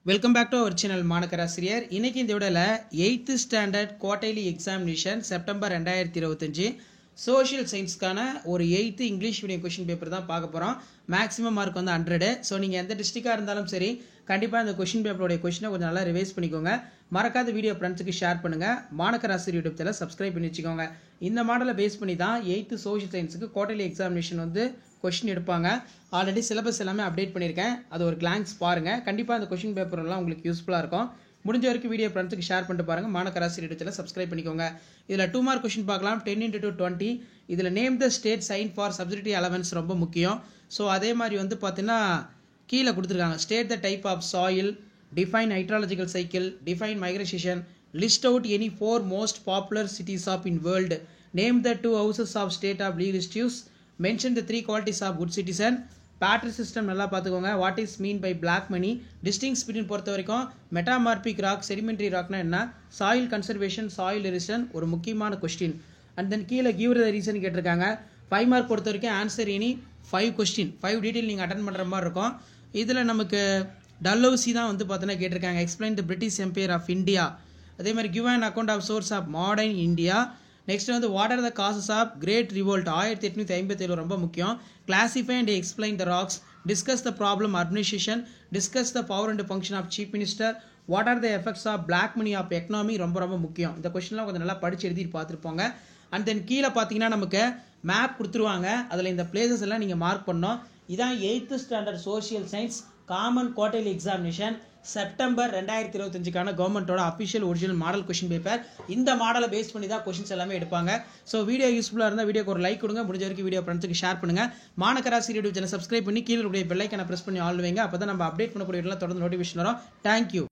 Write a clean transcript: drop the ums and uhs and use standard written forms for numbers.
Welcome back to our channel மாணக்கராசிரியர். இன்னைக்கு இந்த வீடியோல 8th standard quarterly examination September 2025 social சயின்ஸ்க்கான ஒரு 8th English medium question paper தான் பார்க்க போகிறோம். மேக்ஸிமம் மார்க் வந்து 100. ஸோ நீங்கள் எந்த டிஸ்ட்ரிக்டாக இருந்தாலும் சரி கண்டிப்பாக இந்த கொஸ்டின் பேப்பருடைய கொஸ்டினை கொஞ்சம் நல்லா ரிவைஸ் பண்ணிக்கோங்க. மறக்காத வீடியோ ஃப்ரெண்ட்ஸுக்கு ஷேர் பண்ணுங்கள். மாணக்கராசிரியர் யூடியூப் சேனல் சப்ஸ்கிரைப் பண்ணி வச்சுக்கோங்க. இந்த மாடலை பேஸ் பண்ணி தான் 8th சோஷியல் சயின்ஸுக்கு குவார்டர்லி எக்ஸாமினேஷன் வந்து கொஸ்டின் எடுப்பாங்க. ஆல்ரெடி சிலபஸ் எல்லாமே அப்டேட் பண்ணியிருக்கேன். அது ஒரு கிளான்ஸ் பாருங்கள். கண்டிப்பாக அந்த கொஸ்டின் பேப்பர்லாம் உங்களுக்கு யூஸ்ஃபுல்லாக இருக்கும். முடிஞ்ச வரைக்கும் வீடியோ ஃப்ரெண்ட்ஸுக்கு ஷேர் பண்ணிட்டு பாருங்கள். மாணக்கராசிரியர் யூடியூப் சேனல் சப்ஸ்கிரைப் பண்ணிக்கோங்க. இதில் 2 மார்க் கொஸ்டின் பார்க்கலாம். 10 × 2 20. இதில் name the state sign for subsidiary allowance ரொம்ப முக்கியம். ஸோ அதே மாதிரி வந்து பார்த்தீங்கன்னா கீழே கொடுத்துருக்காங்க. State the type of soil, define hydrological cycle, define migration, list out any 4 most popular cities of in world, name the 2 houses of state of legal use, mention the 3 qualities of good citizen, battery system நல்லா பார்த்துக்கோங்க. What is mean by black money, distinguish between பொறுத்த வரைக்கும் metamorphic rock, sedimentary ராக்னா என்ன, soil conservation, soil எரிஷன் ஒரு முக்கியமான question. And then கீழே give the reason கேட்டிருக்காங்க. 5 mark பொறுத்த வரைக்கும் ஆன்சர் எனி 5 கொஸ்டின் 5 டீட்டெயில் நீங்கள் அட்டன் பண்ணுற மாதிரி இருக்கும். இதில் நமக்கு டல்ஹௌசி தான் வந்து பார்த்தீங்கன்னா கேட்டிருக்காங்க. Explain the British empire of India. அதே மாதிரி give an account of source of modern India. Next வந்து what are the causes of great revolt 1857 ரொம்ப முக்கியம். Classify and explain the rocks, discuss the problem urbanisation, discuss the power and function of chief minister, what are the effects of black money of economy ரொம்ப முக்கியம். இந்த கொஸ்டின்லாம் கொஞ்சம் நல்லா படிச்சு எழுதிட்டு பார்த்துருப்பாங்க. அண்ட் தென் கீழே பார்த்தீங்கன்னா நமக்கு மேப் கொடுத்துருவாங்க. அதில் இந்த பிளேசஸ் எல்லாம் நீங்கள் மார்க் பண்ணோம். இதான் 8th standard social science common quarterly examination September 2025க்கான கவர்மெண்ட்டோட official original model question paper. இந்த மாடலை பேஸ் பண்ணி தான் கொஸ்டின்ஸ் எல்லாமே எடுப்பாங்க. ஸோ வீடியோ யூஸ்ஃபுல்லாக இருந்தால் வீடியோக்கு ஒரு லைக் கொடுங்க. முடிஞ்ச வரைக்கும் வீடியோ ஃப்ரெண்ட்ஸுக்கு ஷேர் பண்ணுங்கள். மாணக்கராசிரியர் யூடியூப் சேனல் சப்ஸ்கிரைப் பண்ணி கீழே பெல் ஐக்கானை ப்ரெஸ் பண்ணி ஆல் வைங்க. அப்போ தான் நம்ம அப்டேட் பண்ணக்கூடிய தொடர்ந்து நோட்டிஃபிகேஷன் வரும். தேங்க்யூ.